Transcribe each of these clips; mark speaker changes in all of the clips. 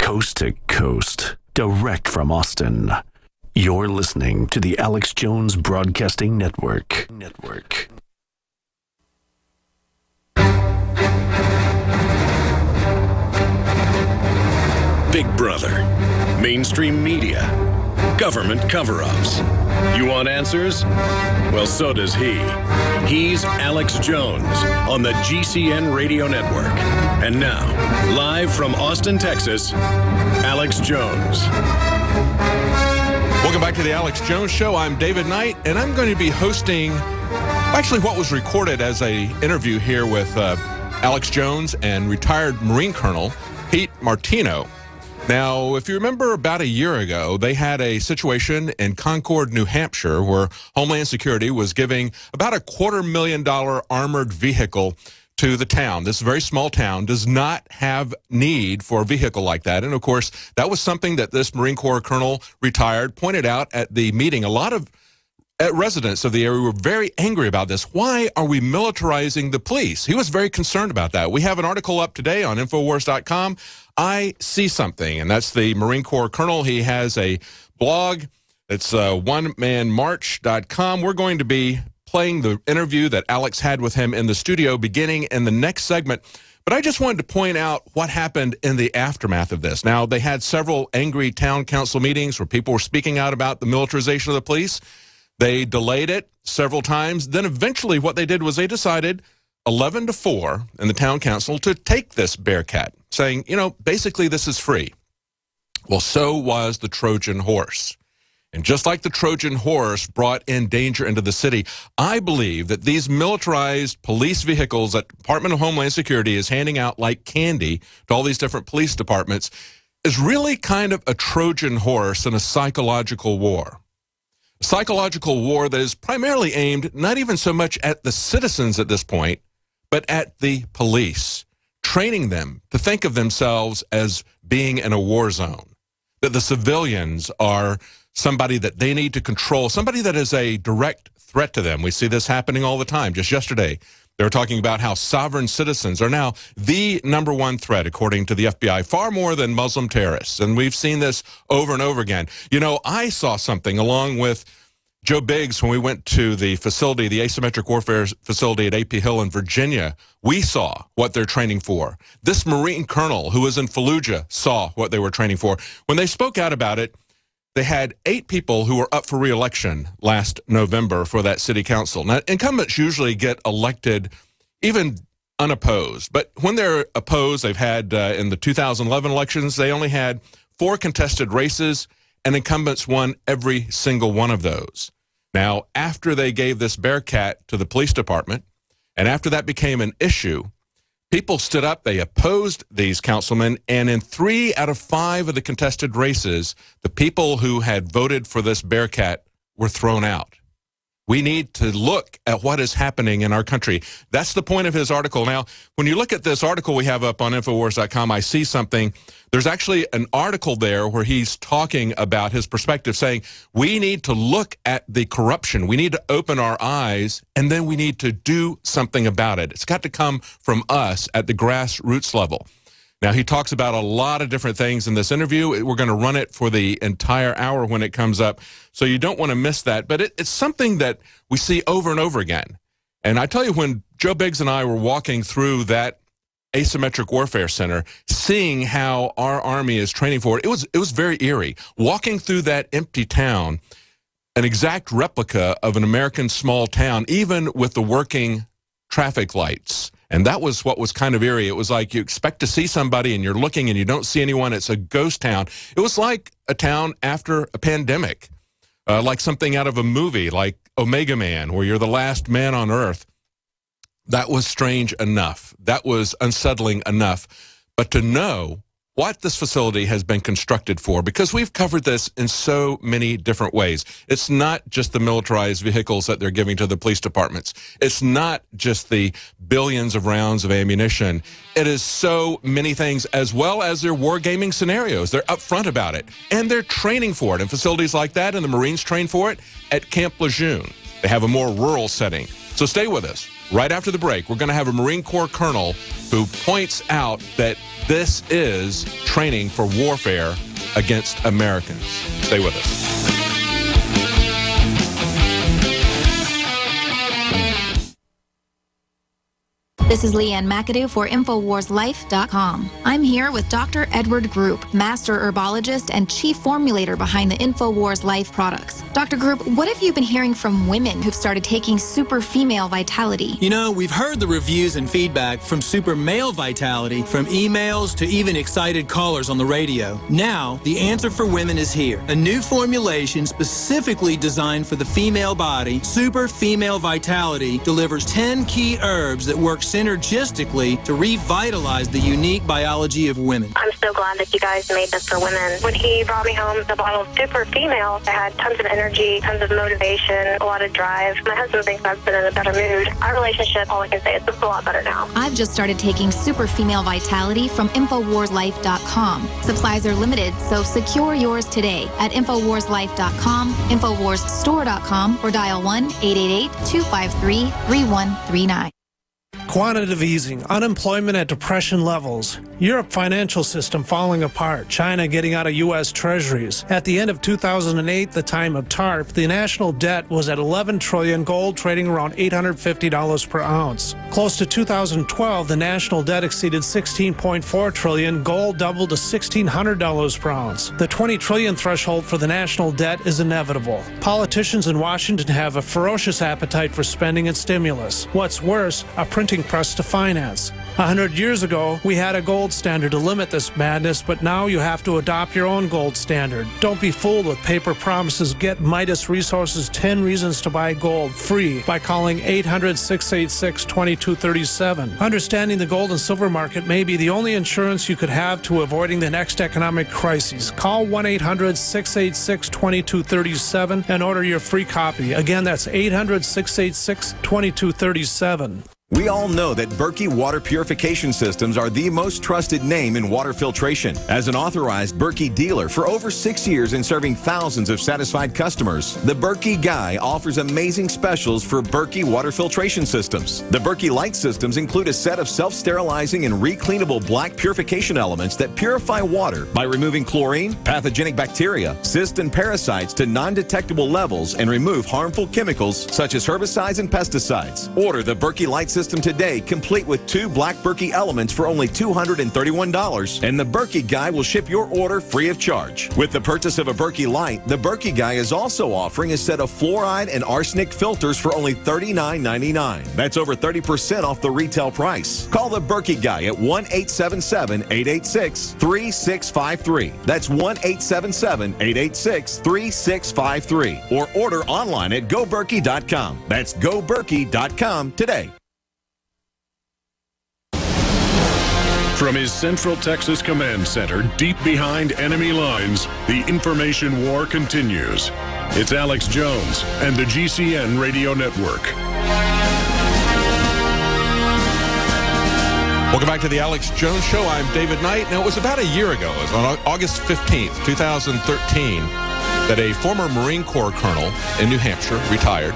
Speaker 1: Coast to coast, direct from Austin. You're listening to the Alex Jones Broadcasting Network.
Speaker 2: Big Brother, mainstream media, government cover-ups. You want answers? Well, so does he. He's Alex Jones on the GCN Radio Network. And now, live from Austin, Texas, Alex Jones.
Speaker 3: Welcome back to the Alex Jones Show. I'm David Knight, and I'm going to be hosting actually what was recorded as an interview here with Alex Jones and retired Marine Colonel Pete Martino. Now, if you remember about a year ago, they had a situation in Concord, New Hampshire, where Homeland Security was giving about $250,000 armored vehicle to the town. This very small town does not have need for a vehicle like that. And of course, that was something that this Marine Corps Colonel retired pointed out at the meeting. A lot of residents of the area were very angry about this. Why are we militarizing the police? He was very concerned about that. We have an article up today on Infowars.com. I See Something, and that's the Marine Corps Colonel. He has a blog. It's onemanmarch.com. We're going to be playing the interview that Alex had with him in the studio beginning in the next segment. But I just wanted to point out what happened in the aftermath of this. Now, they had several angry town council meetings where people were speaking out about the militarization of the police. They delayed it several times. Then eventually what they did was they decided 11-4 in the town council to take this Bearcat, saying, you know, basically this is free. Well, so was the Trojan horse. And just like the Trojan horse brought in danger into the city, I believe that these militarized police vehicles that Department of Homeland Security is handing out like candy to all these different police departments is really kind of a Trojan horse in a psychological war. A psychological war that is primarily aimed not even so much at the citizens at this point, but at the police, training them to think of themselves as being in a war zone, that the civilians are somebody that they need to control, somebody that is a direct threat to them. We see this happening all the time. Just yesterday, they were talking about how sovereign citizens are now the #1 threat, according to the FBI, far more than Muslim terrorists. And we've seen this over and over again. You know, I saw something along with Joe Biggs when we went to the facility, the asymmetric warfare facility at AP Hill in Virginia. We saw what they're training for. This Marine Colonel who was in Fallujah saw what they were training for. When they spoke out about it, they had 8 people who were up for re-election last November for that city council. Now, incumbents usually get elected even unopposed. But when they're opposed, they've had in the 2011 elections, they only had 4 contested races, and incumbents won every single one of those. Now, after they gave this Bearcat to the police department, and after that became an issue, people stood up, they opposed these councilmen, and in 3 out of 5 of the contested races, the people who had voted for this Bearcat were thrown out. We need to look at what is happening in our country. That's the point of his article. Now, when you look at this article we have up on Infowars.com, I See Something. There's actually an article there where he's talking about his perspective, saying we need to look at the corruption. We need to open our eyes, and then we need to do something about it. It's got to come from us at the grassroots level. Now, he talks about a lot of different things in this interview. We're going to run it for the entire hour when it comes up, so you don't want to miss that. But it's something that we see over and over again. And I tell you, when Joe Biggs and I were walking through that asymmetric warfare center, seeing how our Army is training for it, it was very eerie. Walking through that empty town, an exact replica of an American small town, even with the working traffic lights. And that was what was kind of eerie. It was like you expect to see somebody and you're looking and you don't see anyone. It's a ghost town. It was like a town after a pandemic, like something out of a movie like Omega Man, where you're the last man on Earth. That was strange enough. That was unsettling enough. But to know what this facility has been constructed for, because we've covered this in so many different ways. It's not just the militarized vehicles that they're giving to the police departments. It's not just the billions of rounds of ammunition. It is so many things, as well as their wargaming scenarios. They're upfront about it, and they're training for it in facilities like that, and the Marines train for it at Camp Lejeune. They have a more rural setting. So stay with us. right after the break, we're going to have a Marine Corps colonel who points out that this is training for warfare against Americans. Stay with us.
Speaker 4: This is Leanne McAdoo for InfoWarsLife.com. I'm here with Dr. Edward Group, Master Herbologist and Chief Formulator behind the InfoWars Life products. Dr. Group, what have you been hearing from women who've started taking Super Female Vitality?
Speaker 5: You know, we've heard the reviews and feedback from Super Male Vitality, from emails to even excited callers on the radio. Now, the answer for women is here. A new formulation specifically designed for the female body, Super Female Vitality, delivers 10 key herbs that work synergistically to revitalize the unique biology of women.
Speaker 6: I'm so glad that you guys made this for women. When he brought me home the bottle of Super Female, I had tons of energy, tons of motivation, a lot of drive. My husband thinks I've been in a better mood. Our relationship, all I can say, is it's a lot better now.
Speaker 4: I've just started taking Super Female Vitality from InfoWarsLife.com. Supplies are limited, so secure yours today at InfoWarsLife.com, InfoWarsStore.com, or dial 1-888-253-3139.
Speaker 7: Quantitative easing, unemployment at depression levels, Europe financial system falling apart, China getting out of U.S. treasuries. At the end of 2008, the time of TARP, the national debt was at $11 trillion, gold trading around $850 per ounce. Close to 2012, the national debt exceeded $16.4 trillion, gold doubled to $1,600 per ounce. The $20 trillion threshold for the national debt is inevitable. Politicians in Washington have a ferocious appetite for spending and stimulus. What's worse, a printing press to finance. 100 years ago, we had a gold standard to limit this madness, but now you have to adopt your own gold standard. Don't be fooled with paper promises. Get Midas Resources 10 Reasons to Buy Gold free by calling 800-686-2237. Understanding the gold and silver market may be the only insurance you could have to avoiding the next economic crisis. Call 1-800-686-2237 and order your free copy. Again, that's 800-686-2237.
Speaker 8: We all know that Berkey Water Purification Systems are the most trusted name in water filtration. As an authorized Berkey dealer for over 6 years and serving thousands of satisfied customers, the Berkey Guy offers amazing specials for Berkey Water Filtration Systems. The Berkey Light Systems include a set of self-sterilizing and recleanable black purification elements that purify water by removing chlorine, pathogenic bacteria, cysts, and parasites to non-detectable levels and remove harmful chemicals such as herbicides and pesticides. Order the Berkey Light System today, complete with 2 black Berkey elements for only $231, and the Berkey Guy will ship your order free of charge. With the purchase of a Berkey Light, the Berkey Guy is also offering a set of fluoride and arsenic filters for only $39.99. That's over 30% off the retail price. Call the Berkey Guy at 1-877-886-3653. That's 1-877-886-3653. Or order online at GoBerkey.com. That's GoBerkey.com today.
Speaker 2: From his Central Texas Command Center, deep behind enemy lines, the information war continues. It's Alex Jones and the GCN Radio Network.
Speaker 3: Welcome back to the Alex Jones Show. I'm David Knight. Now, it was about a year ago, it was on August 15th, 2013, that a former Marine Corps colonel in New Hampshire, retired,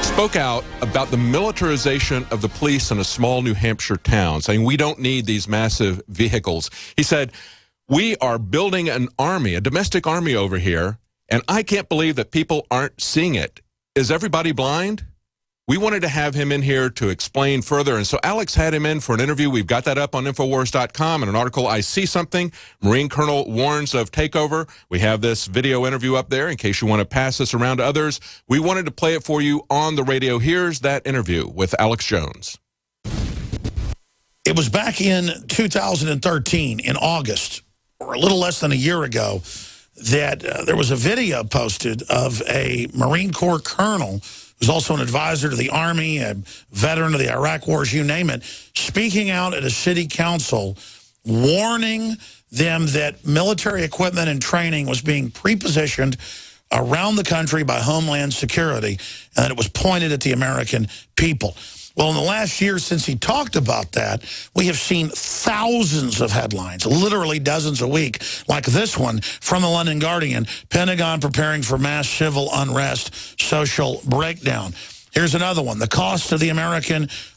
Speaker 3: spoke out about the militarization of the police in a small New Hampshire town, saying we don't need these massive vehicles. He said, we are building an army, a domestic army over here, and I can't believe that people aren't seeing it. Is everybody blind? We wanted to have him in here to explain further, and so Alex had him in for an interview. We've got that up on Infowars.com in an article, I See Something. Marine Colonel warns of takeover. We have this video interview up there in case you want to pass this around to others. We wanted to play it for you on the radio. Here's that interview with Alex Jones.
Speaker 9: It was back in 2013, in August, or a little less than a year ago, that there was a video posted of a Marine Corps colonel who's also an advisor to the Army, a veteran of the Iraq Wars, you name it, speaking out at a city council, warning them that military equipment and training was being pre-positioned around the country by Homeland Security, and that it was pointed at the American people. Well, in the last year since he talked about that, we have seen thousands of headlines, literally dozens a week, like this one from the London Guardian, Pentagon preparing for mass civil unrest, social breakdown. Here's another one, the cost of the American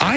Speaker 9: I